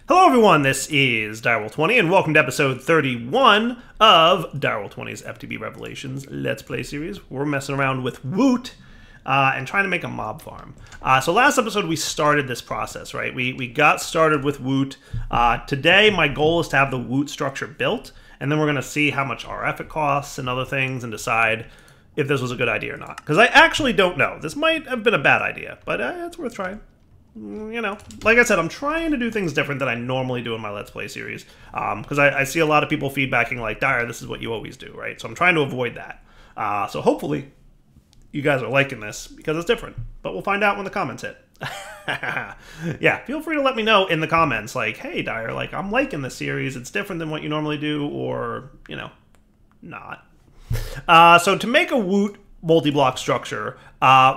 Hello everyone, this is Direwolf20 and welcome to episode 31 of Direwolf20's FTB Revelations Let's Play series. We're messing around with Woot and trying to make a mob farm. So last episode we started this process, right? We got started with Woot. Today my goal is to have the Woot structure built, and then we're going to see how much RF it costs and other things and decide if this was a good idea or not. Because I actually don't know. This might have been a bad idea, but it's worth trying. You know, like I said, I'm trying to do things different than I normally do in my Let's Play series. Because I see a lot of people feedbacking like, Dire, this is what you always do, right? So I'm trying to avoid that. So hopefully you guys are liking this because it's different. But we'll find out when the comments hit. Yeah, feel free to let me know in the comments, like, hey, Dire, like, I'm liking this series. It's different than what you normally do, or, you know, not. So to make a Woot multi-block structure,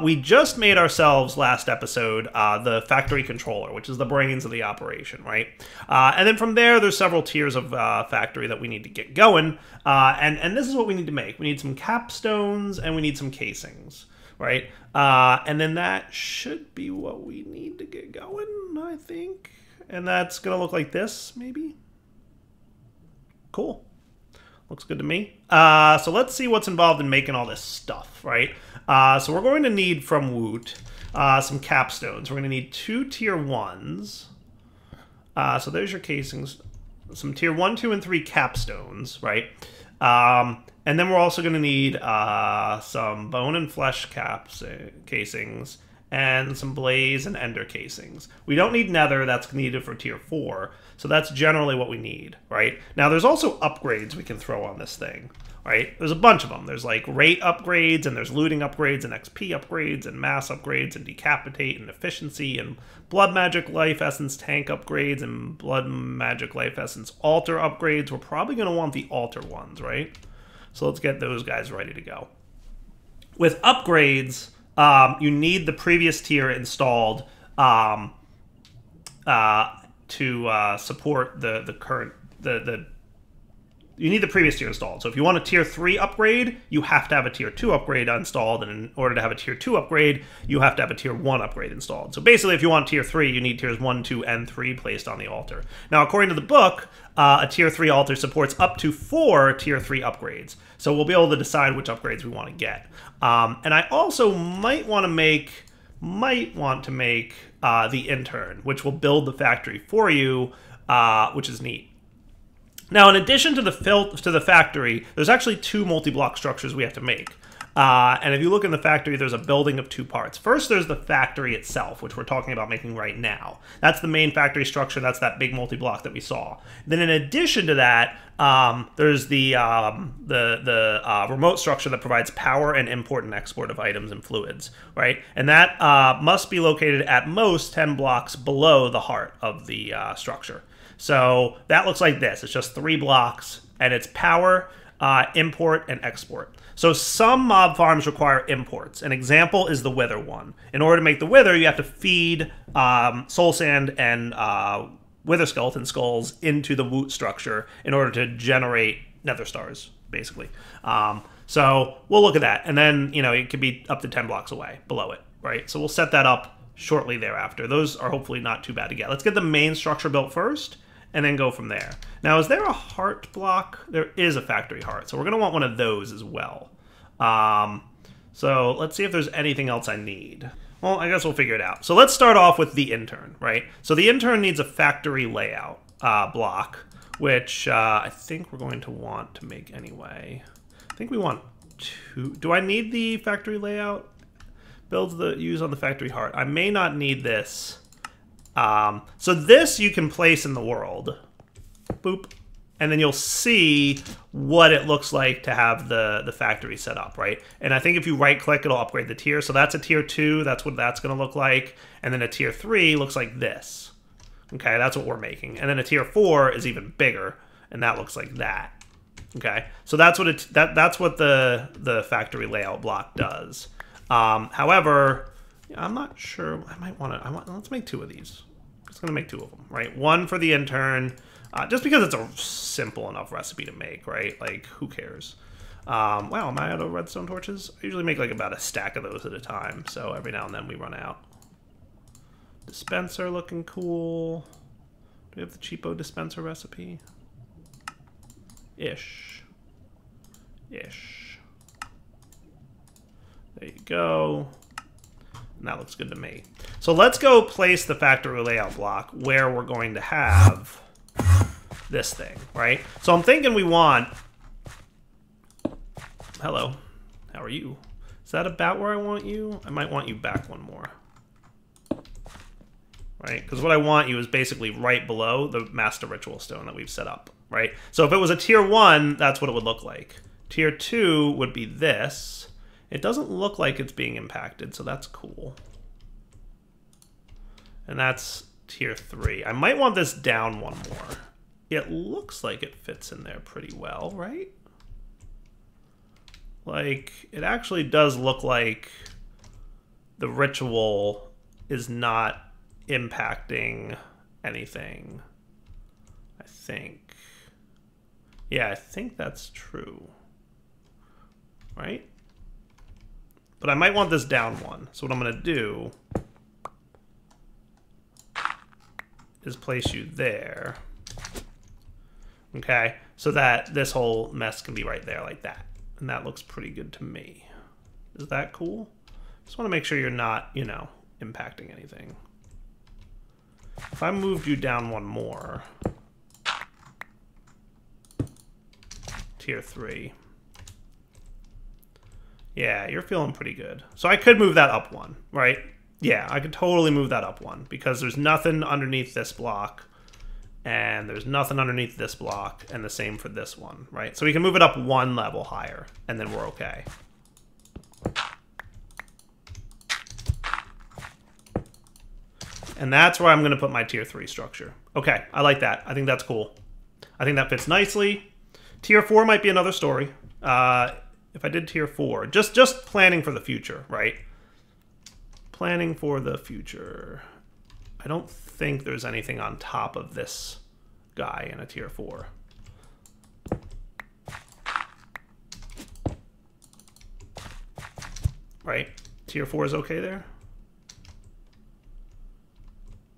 we just made ourselves last episode the factory controller, which is the brains of the operation, right? And then from there, there's several tiers of factory that we need to get going, and this is what we need to make. We need some capstones and we need some casings, right? And then that should be what we need to get going, I think. And that's gonna look like this, maybe? Cool. Looks good to me. So let's see what's involved in making all this stuff, right? So we're going to need from Woot some capstones. We're going to need 2 tier 1s. So there's your casings. Some tier 1, 2, and 3 capstones, right? And then we're also going to need some bone and flesh casings and some blaze and ender casings. We don't need nether, that's needed for tier 4, so that's generally what we need, right? Now there's also upgrades we can throw on this thing, right? There's a bunch of them. There's like rate upgrades, and there's looting upgrades, and XP upgrades, and mass upgrades, and decapitate, and efficiency, and blood magic life essence tank upgrades, and blood magic life essence altar upgrades. We're probably going to want the altar ones, right? So let's get those guys ready to go. With upgrades, you need the previous tier installed to support the current you need the previous tier installed. So if you want a tier 3 upgrade, you have to have a tier 2 upgrade installed, and in order to have a tier 2 upgrade, you have to have a tier 1 upgrade installed. So basically, if you want tier 3, you need tiers 1, 2, and 3 placed on the altar. Now, according to the book, a tier 3 altar supports up to 4 tier 3 upgrades. So we'll be able to decide which upgrades we want to get. And I also might want to make the intern, which will build the factory for you, which is neat. Now, in addition to the factory, there's actually 2 multi-block structures we have to make. And if you look in the factory, there's a building of 2 parts. First, there's the factory itself, which we're talking about making right now. That's the main factory structure. That's that big multi-block that we saw. Then in addition to that, there's the remote structure that provides power and import and export of items and fluids, right? And that must be located at most 10 blocks below the heart of the structure. So that looks like this. It's just 3 blocks, and it's power, import, and export. So some mob farms require imports. An example is the wither one. In order to make the wither, you have to feed soul sand and wither skeleton skulls into the Woot structure in order to generate nether stars, basically. So we'll look at that. And then, you know, it could be up to 10 blocks away below it, right? So we'll set that up shortly thereafter. Those are hopefully not too bad to get. Let's get the main structure built first, and then go from there. Now, is there a heart block? There is a factory heart, so we're going to want one of those as well. So let's see if there's anything else I need. Well, I guess we'll figure it out. So let's start off with the intern, right? So the intern needs a factory layout block, which I think we're going to want to make anyway. I think we want 2. Do I need the factory layout? Builds the use on the factory heart. I may not need this. So this you can place in the world. Boop. And then you'll see what it looks like to have the factory set up, right? And I think if you right-click, it'll upgrade the tier. So that's a tier 2. That's what that's going to look like. And then a tier 3 looks like this. Okay, that's what we're making. And then a tier 4 is even bigger, and that looks like that. Okay, so that's what that's what the factory layout block does. However, I'm not sure. Let's make 2 of these. I'm just gonna make 2 of them, right? One for the intern, just because it's a simple enough recipe to make, right? Like, who cares? Wow, am I out of redstone torches? I usually make like about a stack of those at a time, so every now and then we run out. Dispenser looking cool. we have the cheapo dispenser recipe? Ish. Ish. There you go. And that looks good to me. So let's go place the factory layout block where we're going to have this thing, right? So I'm thinking we want... Hello. How are you? Is that about where I want you? I might want you back one more. Right? Because what I want you is basically right below the Master Ritual Stone that we've set up, right? So if it was a Tier 1, that's what it would look like. Tier 2 would be this. It doesn't look like it's being impacted, so that's cool. And that's Tier 3. I might want this down one more. It looks like it fits in there pretty well, right? Like, it actually does look like the ritual is not impacting anything, I think. Yeah, I think that's true. Right? But I might want this down one. So what I'm going to do is place you there. Okay? So that this whole mess can be right there like that. And that looks pretty good to me. Is that cool? Just want to make sure you're not, you know, impacting anything. If I moved you down one more, Tier 3. Yeah, you're feeling pretty good. So I could move that up one, right? Yeah, I could totally move that up one because there's nothing underneath this block and there's nothing underneath this block, and the same for this one, right? So we can move it up one level higher, and then we're okay. And that's where I'm going to put my Tier 3 structure. Okay, I like that. I think that's cool. I think that fits nicely. Tier 4 might be another story. If I did Tier 4, just planning for the future, right? Planning for the future. I don't think there's anything on top of this guy in a Tier 4. Right? Tier 4 is okay there?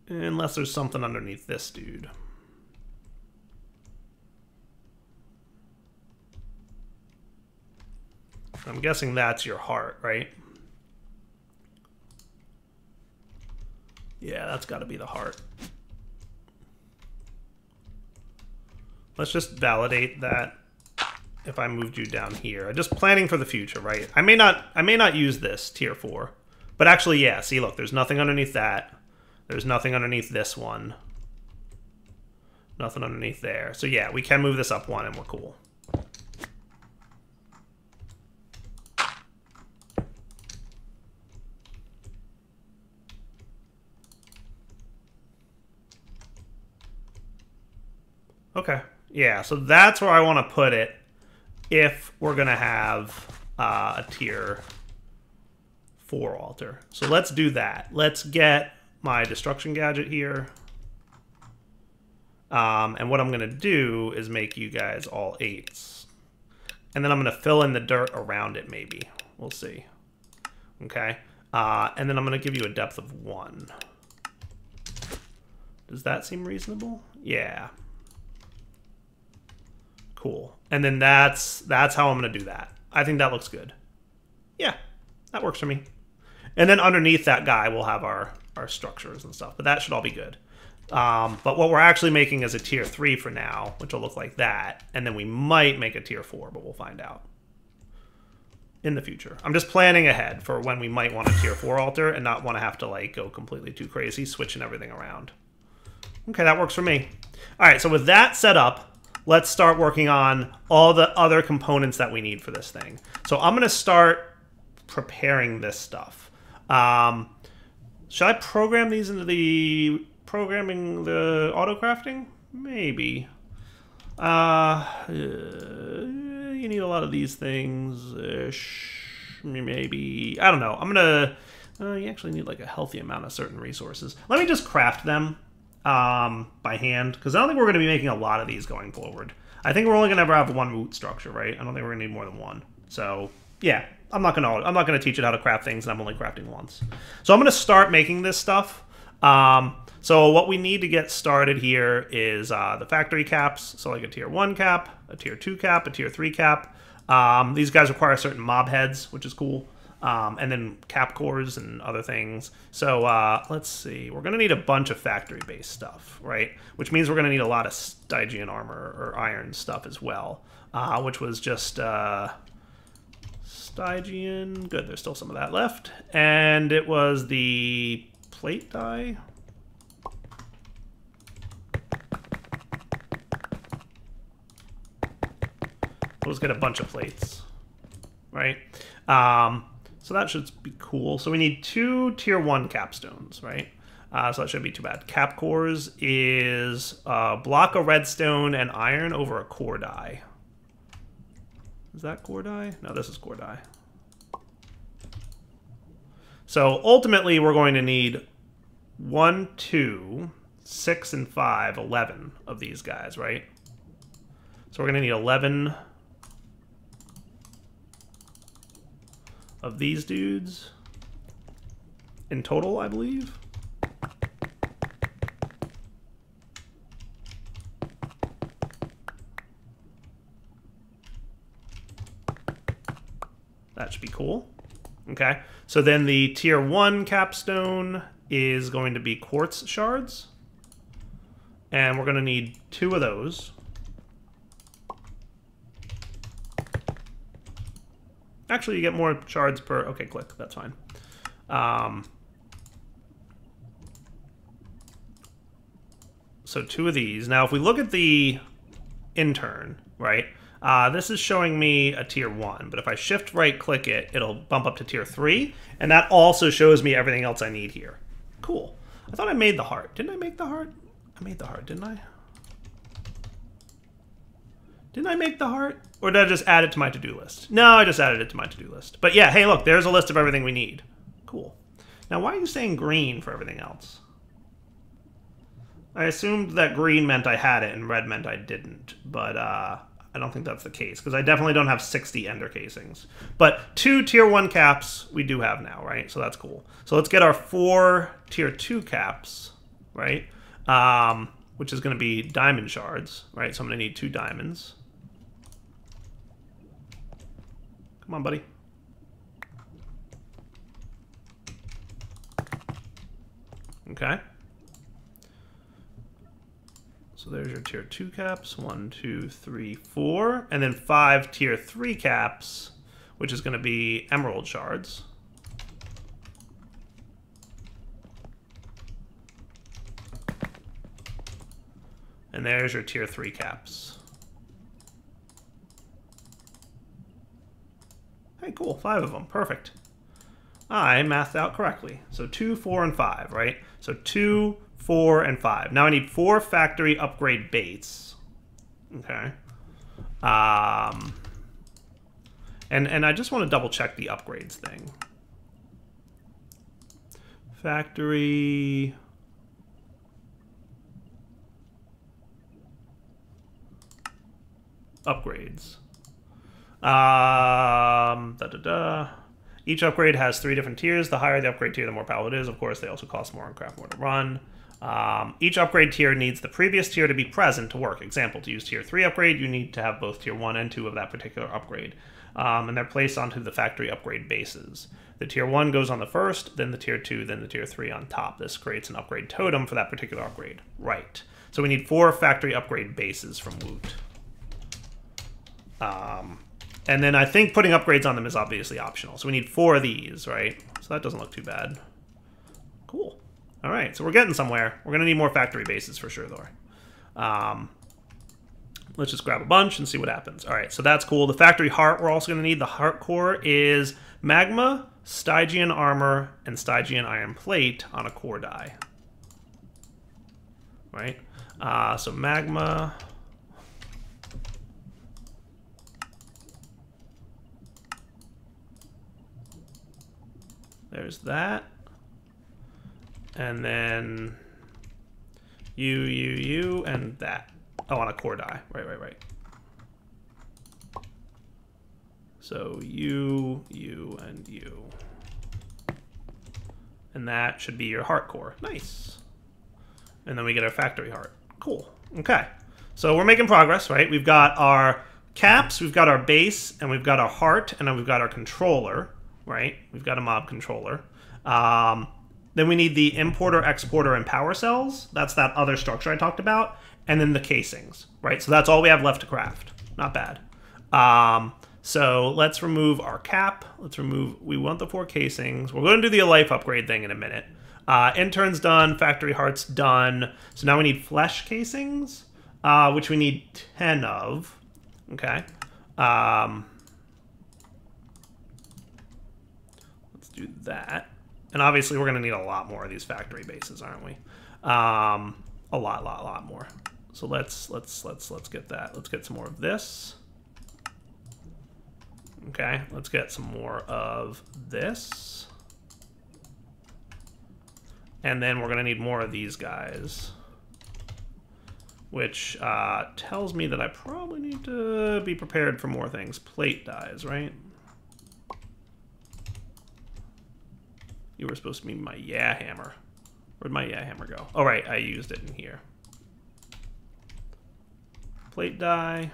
Unless there's something underneath this dude. I'm guessing that's your heart, right? Yeah, that's got to be the heart. Let's just validate that if I moved you down here. I'm just planning for the future, right? I may not use this Tier 4. But actually, yeah, see, look, there's nothing underneath that. There's nothing underneath this one. Nothing underneath there. So yeah, we can move this up one and we're cool. Okay, yeah, so that's where I want to put it if we're going to have a Tier 4 altar. So let's do that. Let's get my destruction gadget here. And what I'm going to do is make you guys all 8s. And then I'm going to fill in the dirt around it, maybe. We'll see. Okay. And then I'm going to give you a depth of 1. Does that seem reasonable? Yeah. Cool. And then that's how I'm going to do that. I think that looks good. Yeah, that works for me. And then underneath that guy, we'll have our structures and stuff. But that should all be good. But what we're actually making is a Tier 3 for now, which will look like that. And then we might make a Tier 4, but we'll find out in the future. I'm just planning ahead for when we might want a Tier 4 altar and not want to have to like go completely too crazy, switching everything around. Okay, that works for me. All right, so with that set up, let's start working on all the other components that we need for this thing. So I'm going to start preparing this stuff. Should I program these into the programming the auto crafting? Maybe. You need a lot of these things. Maybe. I don't know. I'm going to... you actually need like a healthy amount of certain resources. Let me just craft them. By hand, because I don't think we're going to be making a lot of these going forward. I think we're only going to ever have one Woot structure, right? I don't think we're going to need more than one. So yeah, I'm not going to teach it how to craft things, and I'm only crafting once. So I'm going to start making this stuff. So what we need to get started here is the factory caps. So like a tier 1 cap, a tier 2 cap, a tier 3 cap. These guys require certain mob heads, which is cool. And then cap cores and other things. So let's see. We're going to need a bunch of factory-based stuff, right? Which means we're going to need a lot of Stygian armor or iron stuff as well, which was just Stygian. Good, there's still some of that left. And it was the plate die. Let's get a bunch of plates, right? So that should be cool. So we need 2 tier 1 capstones, right? So that shouldn't be too bad. Cap cores is a block of redstone and iron over a core die. Is that core die? No, this is core die. So ultimately, we're going to need 1, 2, 6, and 5, 11 of these guys, right? So we're going to need 11 of these dudes in total, I believe. That should be cool. Okay, so then the tier 1 capstone is going to be Quartz Shards. And we're going to need 2 of those. Actually, you get more shards per... Okay, click. That's fine. So 2 of these. Now, if we look at the intern, right, this is showing me a tier 1. But if I shift right-click it, it'll bump up to tier 3. And that also shows me everything else I need here. Cool. I thought I made the heart. Didn't I make the heart? I made the heart, didn't I? Didn't I make the heart? Or did I just add it to my to-do list? No, I just added it to my to-do list. But yeah, hey, look, there's a list of everything we need. Cool. Now, why are you saying green for everything else? I assumed that green meant I had it and red meant I didn't. But I don't think that's the case, because I definitely don't have 60 ender casings. But 2 tier 1 caps we do have now, right? So that's cool. So let's get our 4 tier 2 caps, right? Which is going to be diamond shards, right? So I'm going to need 2 diamonds. Come on, buddy. Okay. So there's your tier 2 caps. 1, 2, 3, 4. And then 5 tier 3 caps, which is going to be emerald shards. And there's your tier 3 caps. Hey, cool. 5 of them. Perfect. I mathed out correctly. So 2, 4, and 5, right? So 2, 4, and 5. Now I need 4 factory upgrade baits. Okay. And I just want to double check the upgrades thing. Factory... upgrades. Each upgrade has 3 different tiers. The higher the upgrade tier, the more powerful it is. Of course, they also cost more and craft more to run. Each upgrade tier needs the previous tier to be present to work. Example, to use tier 3 upgrade, you need to have both tier 1 and 2 of that particular upgrade. And they're placed onto the factory upgrade bases. The tier 1 goes on the first, then the tier 2, then the tier 3 on top. This creates an upgrade totem for that particular upgrade. Right. So we need 4 factory upgrade bases from Woot. And then I think putting upgrades on them is obviously optional. So we need 4 of these, right? So that doesn't look too bad. Cool. All right, so we're getting somewhere. We're going to need more factory bases for sure, though. Let's just grab a bunch and see what happens. All right, so that's cool. The factory heart we're also going to need. The heart core is magma, Stygian armor, and Stygian iron plate on a core die. Right? So magma... There's that. And then you, and that. Oh, on a core die. Right. So you, and you. And that should be your heart core. Nice. And then we get our factory heart. Cool. Okay. So we're making progress, right? We've got our caps, we've got our base, and we've got our heart, and then we've got our controller, right? We've got a mob controller. Then we need the importer, exporter, and power cells. That's that other structure I talked about. And then the casings, right? So that's all we have left to craft. Not bad. So let's remove our cap. We want the 4 casings. We're going to do the life upgrade thing in a minute. Intern's done, factory heart's done. So now we need flesh casings, which we need 10 of. Okay. Let's do that. And obviously we're going to need a lot more of these factory bases, aren't we? A lot more. So let's get that. Let's get some more of this. Okay, let's get some more of this. And then we're going to need more of these guys. Which tells me that I probably need to be prepared for more things. Plate dies, right? You were supposed to be my yeah hammer. Where'd my yeah hammer go? Oh, right, I used it in here. Plate die.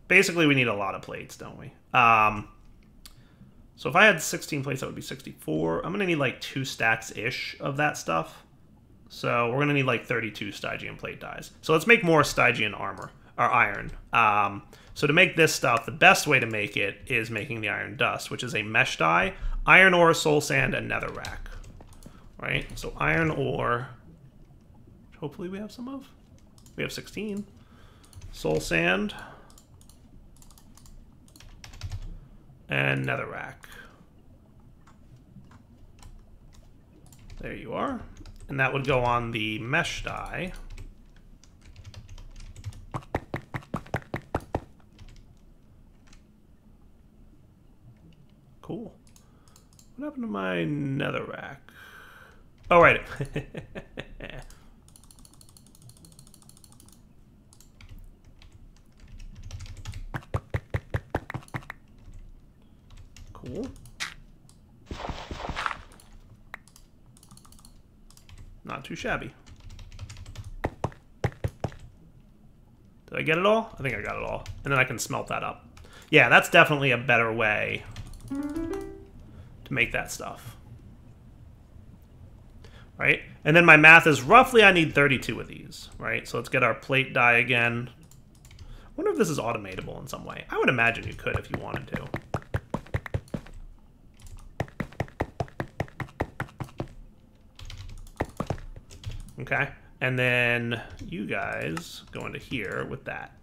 Basically, we need a lot of plates, don't we? So if I had 16 plates, that would be 64. I'm going to need like 2 stacks-ish of that stuff. So we're going to need like 32 Stygian plate dies. So let's make more Stygian armor, or iron. So to make this stuff, the best way to make it is making the iron dust, which is a mesh die, iron ore, soul sand, and netherrack. Right? So iron ore, hopefully we have some of. We have 16. Soul sand. And netherrack. There you are. And that would go on the mesh die. Cool. What happened to my netherrack? Oh, right. Cool. Not too shabby. Did I get it all? I think I got it all. And then I can smelt that up. Yeah, that's definitely a better way to make that stuff. Right? And then my math is roughly I need 32 of these. Right? So let's get our plate die again. I wonder if this is automatable in some way. I would imagine you could if you wanted to. Okay, and then you guys go into here with that.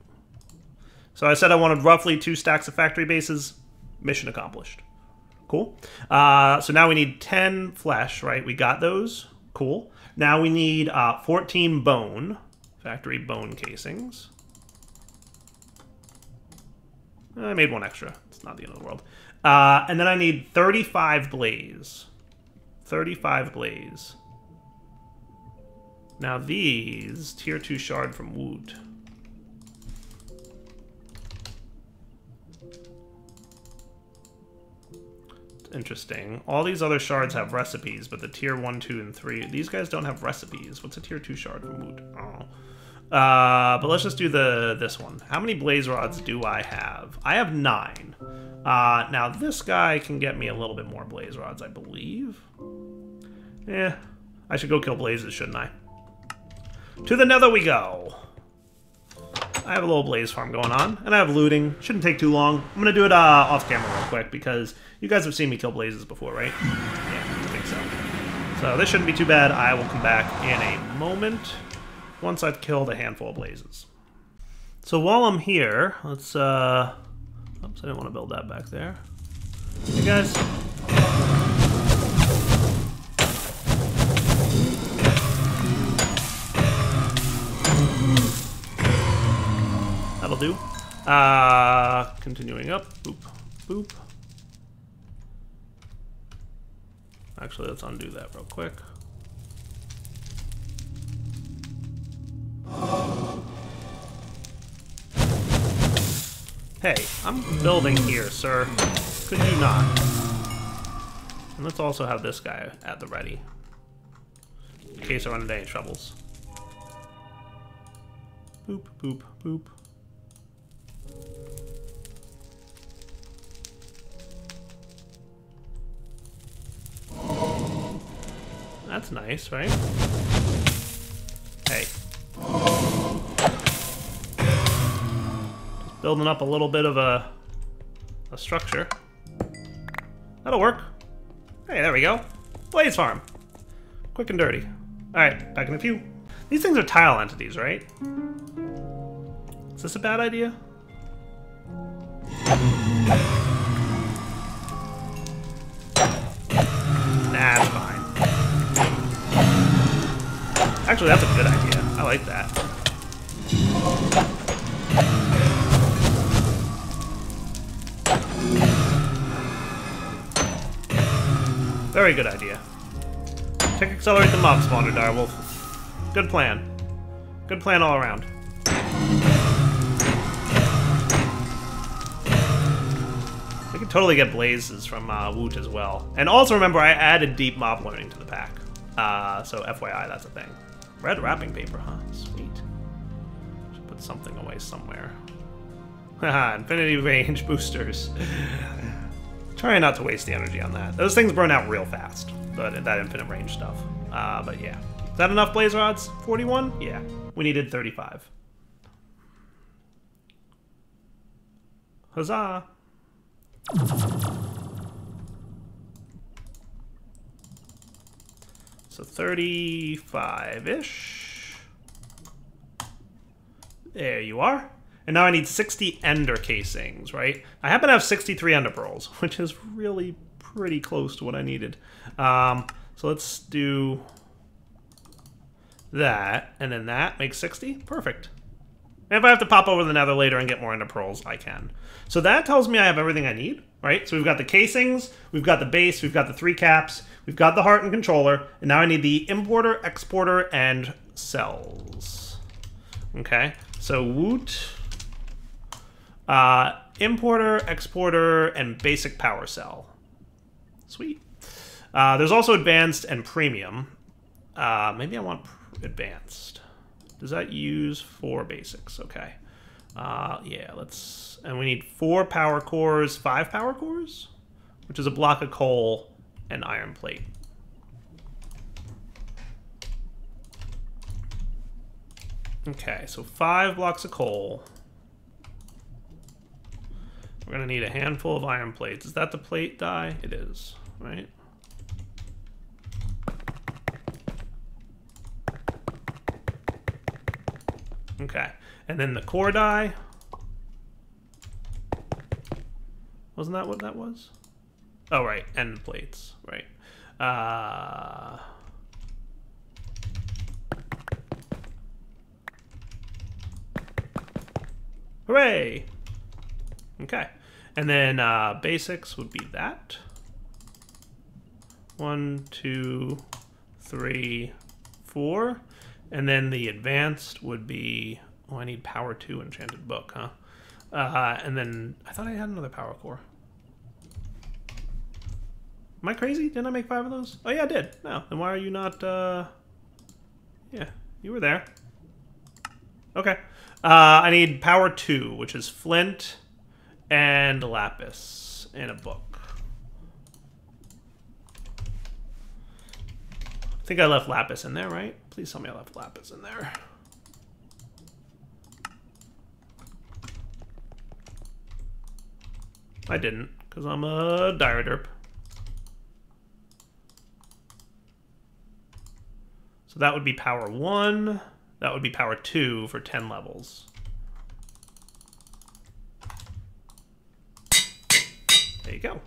So I said I wanted roughly 2 stacks of factory bases. Mission accomplished. Cool. So now we need 10 flesh, right? We got those. Cool. Now we need 14 bone. Factory bone casings. I made 1 extra. It's not the end of the world. And then I need 35 blaze. 35 blaze. Now these, tier 2 shard from Woot. Interesting. All these other shards have recipes, but the tier 1, 2, and 3, these guys don't have recipes. What's a tier 2 shard from Woot? Oh. But let's just do this one. How many blaze rods do I have? I have 9. Now this guy can get me a little bit more blaze rods, I believe. Yeah, I should go kill blazes, shouldn't I? To the nether we go. I have a little blaze farm going on, and I have looting. Shouldn't take too long. I'm going to do it off camera real quick, because you guys have seen me kill blazes before, right? Yeah, I think so. So this shouldn't be too bad. I will come back in a moment once I've killed a handful of blazes. So while I'm here, let's... Oops, I didn't want to build that back there. Hey, guys. That'll do. Continuing up. Boop. Boop. Actually, let's undo that real quick. Hey, I'm building here, sir. Could you not? And let's also have this guy at the ready, in case I run into any troubles. Boop, boop, boop. That's nice, right? Hey. Just building up a little bit of a structure. That'll work. Hey, there we go. Blaze farm. Quick and dirty. Alright, back in a few. These things are tile entities, right? Is this a bad idea? Nah, it's fine. Actually, that's a good idea. I like that. Very good idea. Tick accelerate the mob spawner, Direwolf. Good plan. Good plan all around. We can totally get blazes from Woot as well. And also remember, I added deep mob learning to the pack. So FYI, that's a thing. Red wrapping paper, huh? Sweet. Should put something away somewhere. Haha, infinity range boosters. Trying not to waste the energy on that. Those things burn out real fast, that infinite range stuff. But yeah. Is that enough blaze rods? 41? Yeah. We needed 35. Huzzah! So 35-ish. There you are. And now I need 60 ender casings, right? I happen to have 63 ender pearls, which is really pretty close to what I needed. So let's do that, and then that makes 60. Perfect. And if I have to pop over the nether later and get more ender pearls, I can. So that tells me I have everything I need, right? So we've got the casings, we've got the base, we've got the 3 caps, we've got the heart and controller, and now I need the importer, exporter, and cells. Okay, so Woot, importer, exporter, and basic power cell. Sweet. There's also advanced and premium. Maybe I want advanced. Does that use 4 basics? Okay. Yeah, let's... And we need 4 power cores, 5 power cores? Which is a block of coal and iron plate. Okay, so 5 blocks of coal. We're going to need a handful of iron plates. Is that the plate die? It is, right? Okay, and then the core die. Wasn't that what that was? Oh, right, end plates, right. Hooray! Okay, and then basics would be that. 1, 2, 3, 4. And then the advanced would be... Oh, I need power 2 enchanted book, huh? And then... I thought I had another power core. Am I crazy? Didn't I make 5 of those? Oh, yeah, I did. No, then why are you not... Yeah, you were there. Okay. I need power 2, which is flint and lapis and a book. I think I left lapis in there, right? Please tell me I left lapis in there. I didn't, because I'm a dire derp. So that would be power 1. That would be power 2 for 10 levels. There you go.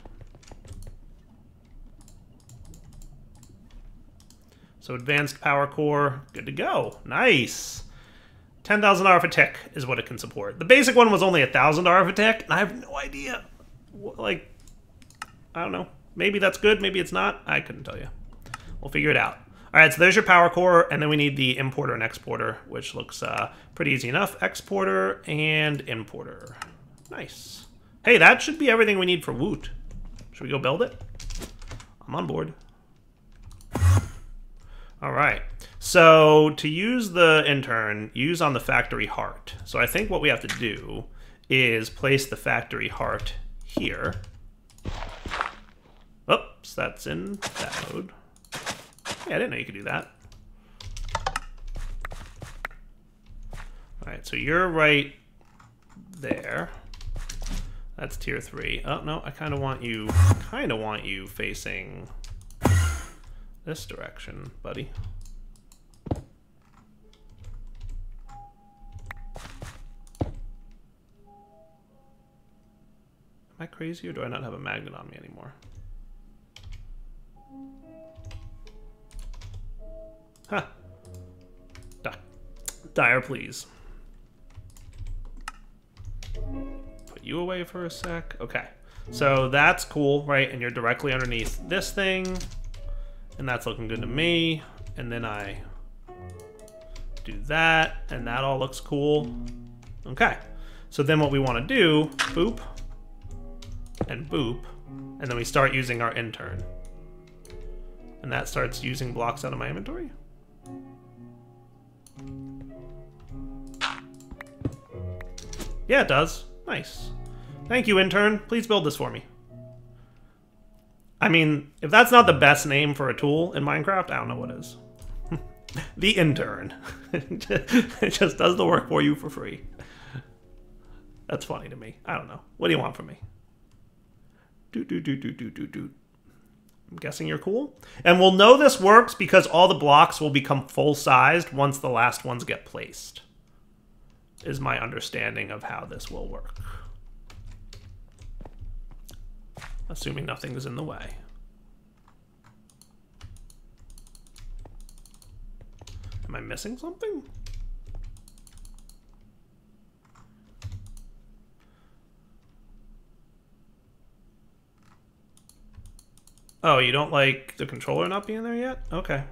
So advanced power core, good to go. Nice. 10,000 RF a tick is what it can support. The basic one was only 1,000 RF a tick, and I have no idea. Like, I don't know. Maybe that's good, maybe it's not. I couldn't tell you. We'll figure it out. All right, so there's your power core, and then we need the importer and exporter, which looks pretty easy enough. Exporter and importer. Nice. Hey, that should be everything we need for Woot. Should we go build it? I'm on board. All right. So to use the intern, use on the factory heart. So I think what we have to do is place the factory heart here. Oops, that's in that mode. Yeah, I didn't know you could do that. All right, so you're right there. That's tier 3. Oh, no, I kind of want you facing this direction, buddy. Am I crazy, or do I not have a magnet on me anymore? Huh. Dire, please. Put you away for a sec. Okay. So that's cool, right? And you're directly underneath this thing. And that's looking good to me. And then I do that, and that all looks cool. Okay. So then what we want to do, boop, and boop, and then we start using our intern. And that starts using blocks out of my inventory. Yeah, it does. Nice. Thank you, intern. Please build this for me. I mean, if that's not the best name for a tool in Minecraft, I don't know what is. The intern. It just does the work for you for free. That's funny to me. I don't know. What do you want from me? I'm guessing you're cool. And we'll know this works because all the blocks will become full-sized once the last ones get placed. Is my understanding of how this will work. Assuming nothing is in the way. Am I missing something? Oh, you don't like the controller not being there yet? Okay.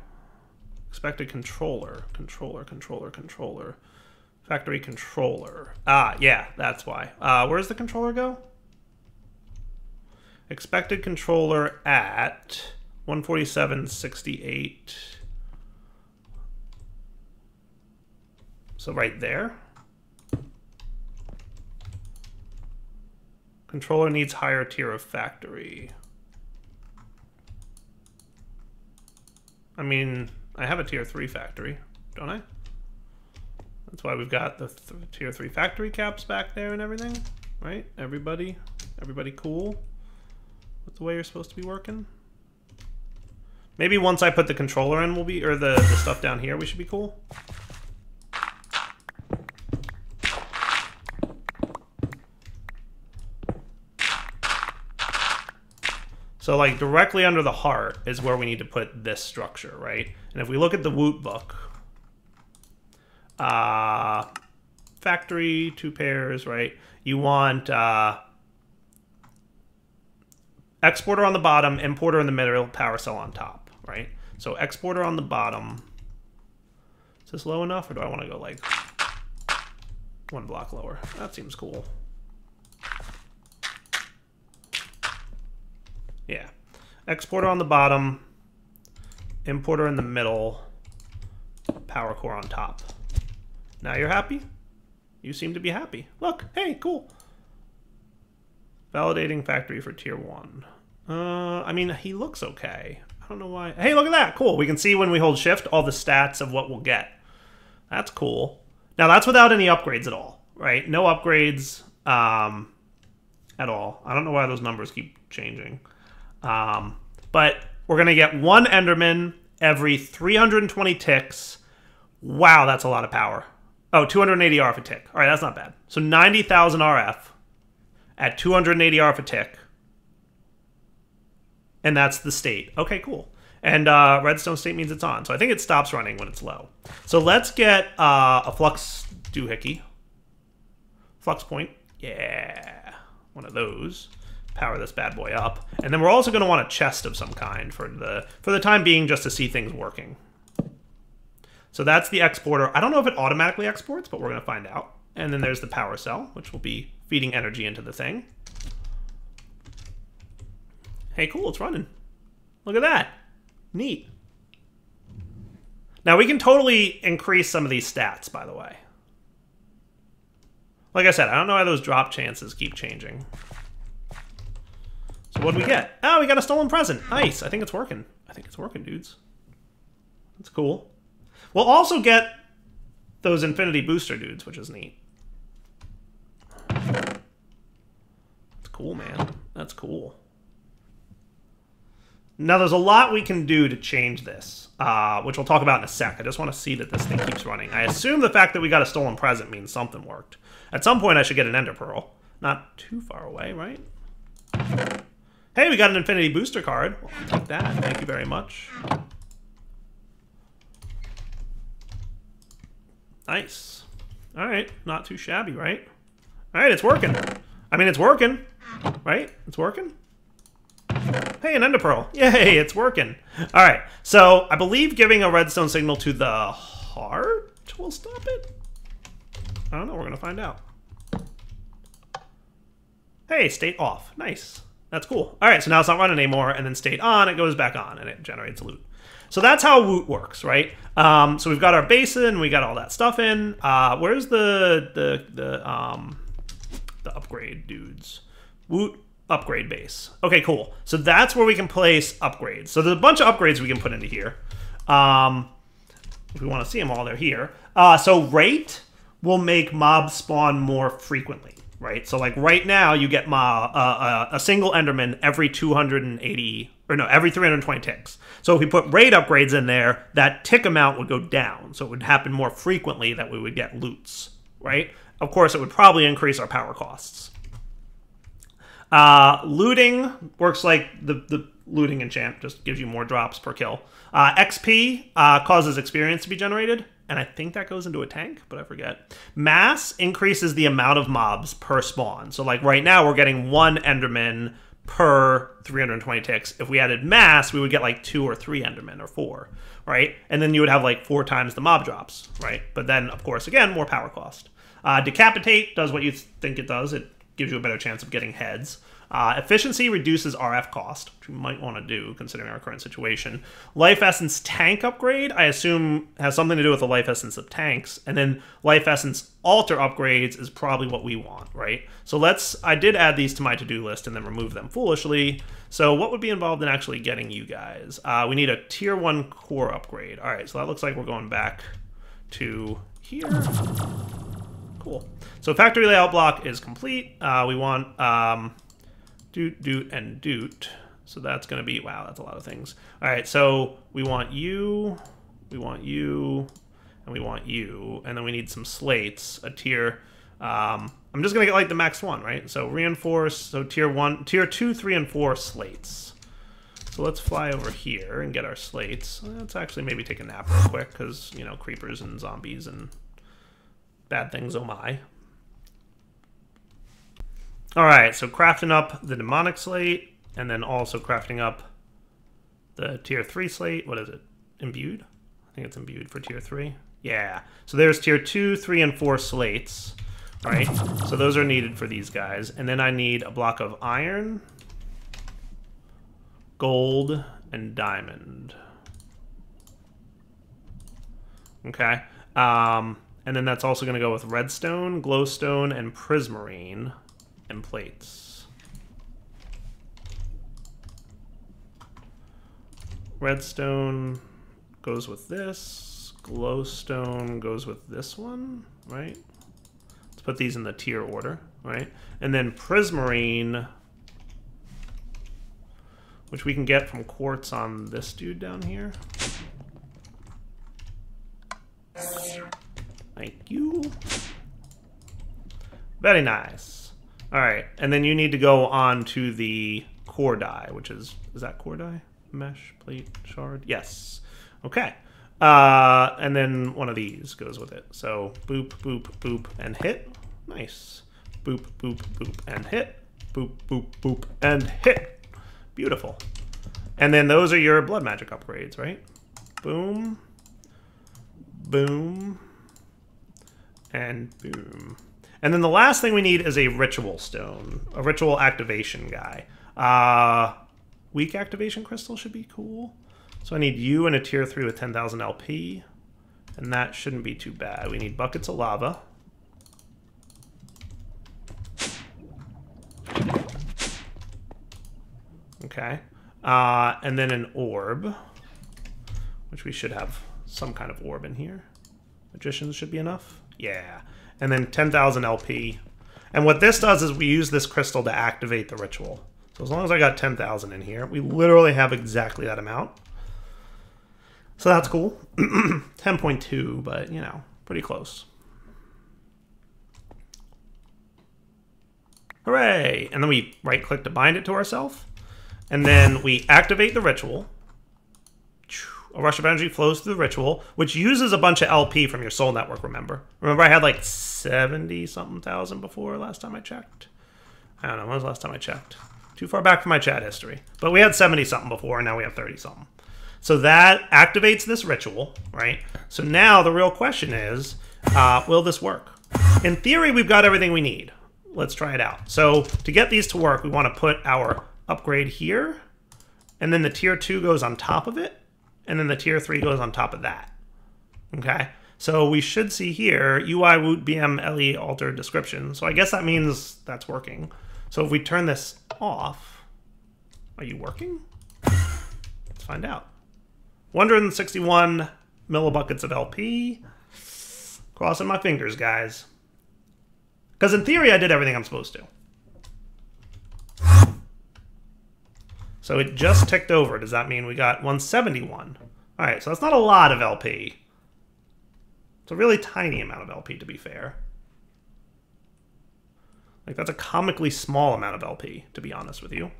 Expected controller. Controller. Factory controller. Ah, yeah, that's why. Where's the controller go? Expected controller at 147.68. So right there. Controller needs higher tier of factory. I mean, I have a tier 3 factory, don't I? That's why we've got the tier 3 factory caps back there and everything, right? Everybody cool with the way you're supposed to be working? Maybe once I put the controller in, we'll be, or the stuff down here, we should be cool. So like directly under the heart is where we need to put this structure, right? And if we look at the Woot book, factory, 2 pairs, right? You want exporter on the bottom, importer in the middle, power cell on top, right? So exporter on the bottom. Is this low enough, or do I want to go like 1 block lower? That seems cool. Yeah. Exporter on the bottom, importer in the middle, power core on top. Now you're happy? You seem to be happy. Look, hey, cool. Validating factory for tier 1. I mean, he looks okay. I don't know why. Hey, look at that. Cool. We can see when we hold shift all the stats of what we'll get. That's cool. Now, that's without any upgrades at all, right? No upgrades at all. I don't know why those numbers keep changing. But we're going to get 1 Enderman every 320 ticks. Wow, that's a lot of power. Oh, 280 RF a tick. All right, that's not bad. So 90,000 RF at 280 RF a tick. And that's the state. Okay, cool. And redstone state means it's on. So I think it stops running when it's low. So let's get a flux doohickey. Flux point. Yeah. One of those. Power this bad boy up. And then we're also going to want a chest of some kind for the time being, just to see things working. So that's the exporter. I don't know if it automatically exports, but we're going to find out. And then there's the power cell, which will be feeding energy into the thing. Hey, cool, it's running. Look at that. Neat. Now, we can totally increase some of these stats, by the way. Like I said, I don't know why those drop chances keep changing. So what do we get? Oh, we got a stolen present. Nice. I think it's working. I think it's working, dudes. That's cool. We'll also get those infinity booster dudes, which is neat. That's cool, man. That's cool. Now, there's a lot we can do to change this, which we'll talk about in a sec. I just want to see that this thing keeps running. I assume the fact that we got a stolen present means something worked. At some point, I should get an Ender Pearl. Not too far away, right? Hey, we got an Infinity Booster card. Well, I'll take that. Thank you very much. Nice. All right. Not too shabby, right? All right, it's working. I mean, it's working, right? It's working. Hey, an Ender Pearl. Yay, it's working. All right, so I believe giving a redstone signal to the heart will stop it? I don't know, we're gonna find out. Hey, state off, nice. That's cool. All right, so now it's not running anymore, and then state on, it goes back on, and it generates loot. So that's how Woot works, right? So we've got our basin, we got all that stuff in. Where's the upgrade dudes? Woot upgrade base. Okay, cool. So that's where we can place upgrades. So there's a bunch of upgrades we can put into here. If we want to see them all, they're here. So rate will make mobs spawn more frequently, right? So like right now, you get a single Enderman every 280, or no, every 320 ticks. So if we put rate upgrades in there, that tick amount would go down. So it would happen more frequently that we would get loots, right? Of course, it would probably increase our power costs. Looting works like the looting enchant, just gives you more drops per kill. XP causes experience to be generated, and I think that goes into a tank, but I forget. Mass increases the amount of mobs per spawn. So like right now, we're getting 1 Enderman per 320 ticks. If we added mass, we would get like 2 or 3 Endermen, or 4, right? And then you would have like 4 times the mob drops, right? But then, of course, again, more power cost. Decapitate does what you think it does. It gives you a better chance of getting heads. Efficiency reduces RF cost, which we might want to do considering our current situation. Life Essence tank upgrade, I assume, has something to do with the Life Essence of tanks. And then Life Essence altar upgrades is probably what we want, right? So I did add these to my to-do list and then remove them foolishly. So what would be involved in actually getting you guys? We need a tier 1 core upgrade. All right, so that looks like we're going back to here. Cool. So factory layout block is complete. We want doot, and doot. So that's going to be, wow, that's a lot of things. All right, so we want you, and we want you, and then we need some slates, a tier. I'm just going to get like the max one, right? So reinforce, so tier 2, 3, and 4 slates. So let's fly over here and get our slates. Let's actually maybe take a nap real quick because, you know, creepers and zombies and bad things, oh my. All right, so crafting up the demonic slate, and then also crafting up the tier 3 slate. What is it? Imbued? I think it's imbued for tier 3. Yeah. So there's tier 2, 3, and 4 slates. All right. So those are needed for these guys. And then I need a block of iron, gold, and diamond. Okay. And then that's also going to go with redstone, glowstone, and prismarine. And plates. Redstone goes with this. Glowstone goes with this one, right? Let's put these in the tier order, right? And then prismarine, which we can get from quartz on this dude down here. Thank you. Very nice. All right, and then you need to go on to the core die, which is that core die? Mesh, plate, shard? Yes. Okay. And then one of these goes with it. So boop, boop, boop, and hit. Nice. Boop, boop, boop, and hit. Boop, boop, boop, and hit. Beautiful. And then those are your blood magic upgrades, right? Boom. Boom. And boom. And then the last thing we need is a ritual stone, a ritual activation guy. Weak activation crystal should be cool. So I need you and a tier 3 with 10,000 LP. And that shouldn't be too bad. We need buckets of lava. Okay. And then an orb, which we should have some kind of orb in here. Magicians should be enough. Yeah. And then 10,000 LP. And what this does is we use this crystal to activate the ritual. So as long as I got 10,000 in here, we literally have exactly that amount. So that's cool. 10.2, but, you know, pretty close. Hooray! And then we right-click to bind it to ourselves. And then we activate the ritual. A rush of energy flows through the ritual, which uses a bunch of LP from your soul network, remember? Remember I had like 70-something thousand before last time I checked? I don't know, when was the last time I checked? Too far back from my chat history. But we had 70-something before, and now we have 30-something. So that activates this ritual, right? So now the real question is, will this work? In theory, we've got everything we need. Let's try it out. So to get these to work, we want to put our upgrade here, and then the tier 2 goes on top of it, and then the tier 3 goes on top of that. Okay? So we should see here, UI Woot BM LE alter description. So I guess that means that's working. So if we turn this off, are you working? Let's find out. 161 millibuckets of LP. Crossing my fingers, guys. Because in theory, I did everything I'm supposed to. So it just ticked over. Does that mean we got 171? All right, so that's not a lot of LP. It's a really tiny amount of LP, to be fair. Like, that's a comically small amount of LP, to be honest with you.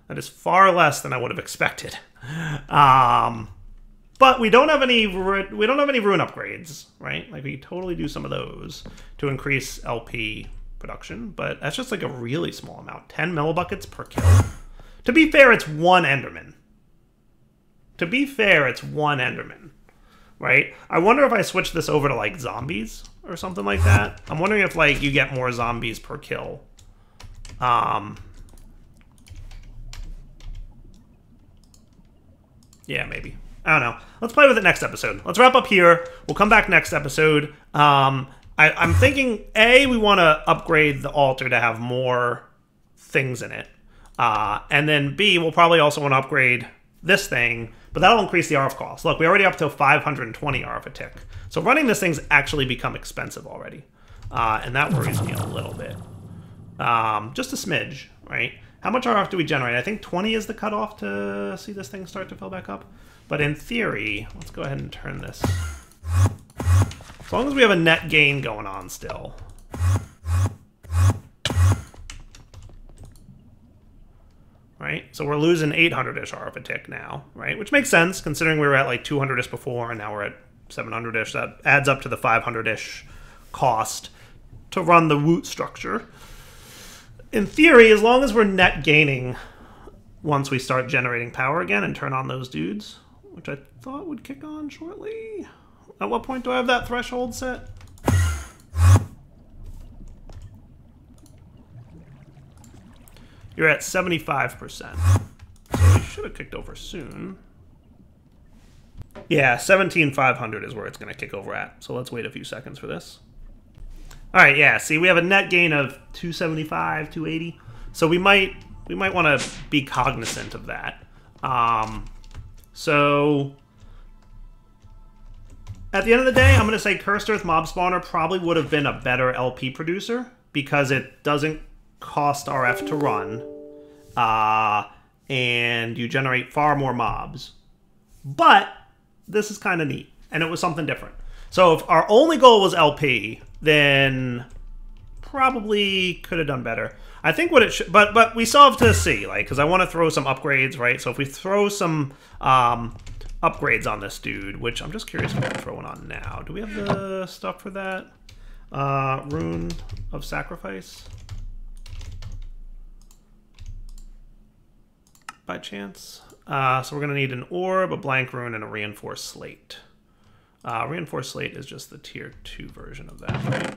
That is far less than I would have expected. But we don't have any rune upgrades, right? Like, we totally do some of those to increase LP production, but that's just like a really small amount. 10 millibuckets per kill. To be fair, it's one Enderman. To be fair, it's one Enderman, right? I wonder if I switch this over to like zombies or something like that. I'm wondering if like you get more zombies per kill. Yeah, maybe. I don't know. Let's play with it next episode. Let's wrap up here. We'll come back next episode. I'm thinking, A, we want to upgrade the altar to have more things in it. And then B, we'll probably also want to upgrade this thing, but that'll increase the RF cost. Look, we're already up to 520 RF a tick. So running this thing's actually become expensive already. And that worries me a little bit. Just a smidge, right? How much RF do we generate? I think 20 is the cutoff to see this thing start to fill back up. But in theory, let's go ahead and turn this. As long as we have a net gain going on still. Right? So we're losing 800-ish RF a tick now, right? Which makes sense, considering we were at like 200-ish before, and now we're at 700-ish. That adds up to the 500-ish cost to run the Woot structure. In theory, as long as we're net gaining once we start generating power again and turn on those dudes, which I thought would kick on shortly. At what point do I have that threshold set? You're at 75%. So we should have kicked over soon. Yeah, 17,500 is where it's going to kick over at. So let's wait a few seconds for this. All right, yeah, see, we have a net gain of 275, 280. So we might want to be cognizant of that. So at the end of the day, I'm going to say Cursed Earth Mob Spawner probably would have been a better LP producer because it doesn't cost RF to run, and you generate far more mobs. But this is kind of neat, and it was something different. So if our only goal was LP, then probably could have done better. I think what it should, but we still have to see, like, because I want to throw some upgrades, right? So if we throw some upgrades on this dude, which I'm just curious what we're throwing on now. Do we have the stuff for that? Rune of Sacrifice? By chance? So we're going to need an orb, a blank rune, and a reinforced slate. Reinforced slate is just the tier 2 version of that, right?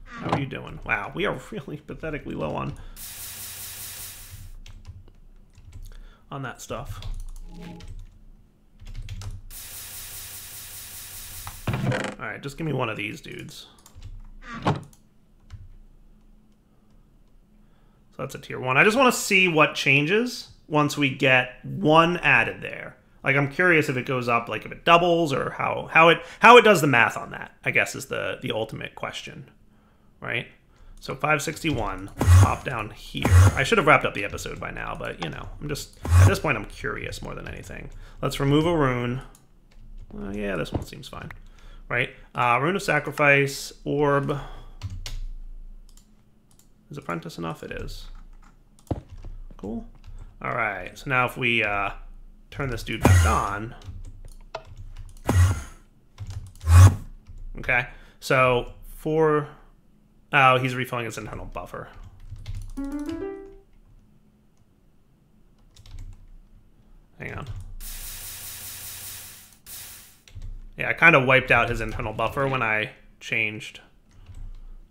How are you doing? Wow, we are really pathetically low on. on that stuff. Alright, just give me one of these dudes. So that's a tier 1. I just want to see what changes once we get one added there. Like, I'm curious if it goes up, like if it doubles, or how it does the math on that, I guess, is the ultimate question. Right? So 561, pop down here. I should have wrapped up the episode by now, but, you know, I'm just, at this point, I'm curious more than anything. Let's remove a rune. Yeah, this one seems fine. Right? Rune of Sacrifice, Orb. Is Apprentice enough? It is. Cool. All right, so now if we turn this dude back on. Okay, so for... Oh, he's refilling his internal buffer. Hang on. Yeah, I kind of wiped out his internal buffer when I changed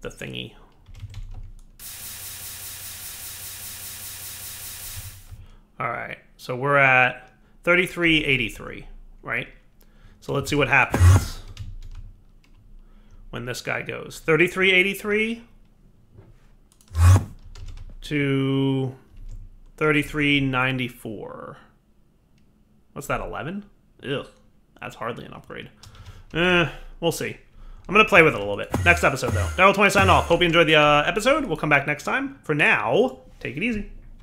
the thingy. All right, so we're at 3383, right? So let's see what happens when this guy goes 3383 to 3394. What's that, 11? Ugh, that's hardly an upgrade. We'll see. I'm going to play with it a little bit. Next episode, though. Daryl20 signing off. Hope you enjoyed the episode. We'll come back next time. For now, take it easy.